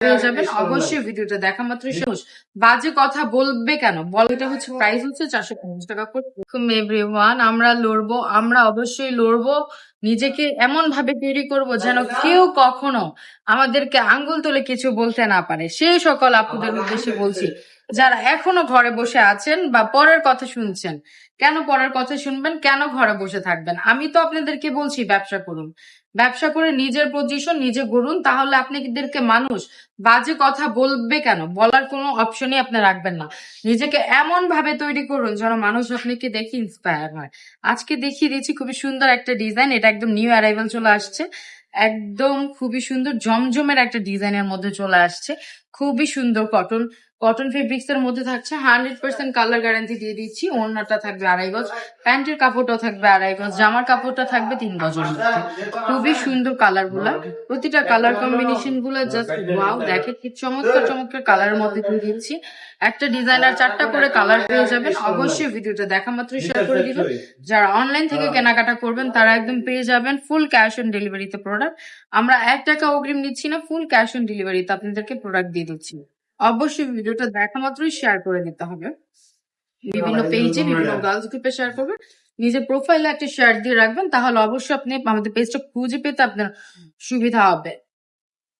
পেয়ে যাবেন অবশ্যই ভিডিওটা দেখা মাত্রই শেষ। বাজে কথা বলবে কেন এটা হচ্ছে প্রাইস হচ্ছে 450 টাকা করে। এভরিওয়ান, আমরা লড়বো, আমরা অবশ্যই লড়বো, নিজেকে এমন ভাবে তৈরি করব যেন কেউ কখনো আমাদেরকে আঙ্গুল তুলে কিছু বলতে না পারে। সেই সকল আপুদের উদ্দেশ্যে বলছি যারা এখনো ঘরে বসে আছেন বা পরের কথা শুনছেন। কেন পরের কথা শুনবেন, কেন ঘরে বসে থাকবেন? আমি তো আপনাদেরকে বলছি ব্যবসা করুন, ব্যবসা করে নিজের পজিশন নিজে গড়ুন, তাহলে আপনাদেরকে মানুষ বাজে কথা বলবে কেন বলার কোনো অপশনই আপনি রাখবেন না। নিজেকে এমন ভাবে তৈরি করুন যেন মানুষ আপনাকে দেখে ইন্সপায়ার হয়। আজকে দেখিয়ে দিচ্ছি খুবই সুন্দর একটা ডিজাইন, এটা একদম নিউ অ্যারাইভাল চলে আসছে, একদম খুবই সুন্দর জমজমের একটা ডিজাইনের মধ্যে চলে আসছে। খুবই সুন্দর কটন কটন ফেব্রিক্স এর মধ্যে থাকছে, 100% কালার গ্যারান্টি দিয়ে দিচ্ছি। ওড়নাটা থাকবে 2.5 গজ, প্যান্টের কাপড়টা থাকবে 2.5 গজ, জামার কাপড়টা থাকবে 3 গজের মধ্যে। খুবই সুন্দর কালার গুলা, প্রতিটা কালার কম্বিনেশন গুলা জাস্ট ওয়াও। দেখে কি চমৎকার চমৎকার কালারের মধ্যে দিয়ে দিচ্ছি। একটা ডিজাইনার 4টা করে কালার পেয়ে যাবেন। অবশ্যই ভিডিওটা দেখা মাত্রই শেয়ার করে দিবেন। যারা অনলাইন থেকে কেনাকাটা করবেন তারা একদম পেয়ে যাবেন ফুল ক্যাশ অন ডেলিভারিতে প্রোডাক্ট। আমরা 1 টাকা অগ্রিম নিচ্ছি না, ফুল ক্যাশ অন ডেলিভারিতে আপনাদেরকে প্রোডাক্ট দিয়ে দিচ্ছি। অবশ্যই ভিডিওটা দেখা মাত্রই শেয়ার করে দিতে হবে। বিভিন্ন পেজে বিভিন্ন গার্লস গ্রুপে শেয়ার করবেন, নিজের প্রোফাইলে একটা শেয়ার দিয়ে রাখবেন, তাহলে অবশ্যই আপনি আমাদের পেজটা খুঁজে পেতে আপনার সুবিধা হবে।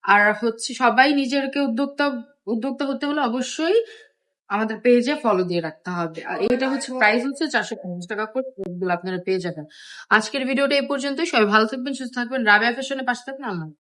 আর হচ্ছে সবাই নিজেরকে উদ্যোক্তা উদ্যোক্তা হতে হলে অবশ্যই আমাদের পেজে ফলো দিয়ে রাখতে হবে। আর এটা হচ্ছে প্রাইস হচ্ছে 450 টাকা করে, এগুলো আপনারা পেয়ে যাবেন। আজকের ভিডিওটা এই পর্যন্তই। সবাই ভালো থাকবেন, সুস্থ থাকবেন, রাবেয়া ফ্যাশনের পাশে থাকবেন। আল্লাহ হাফেজ।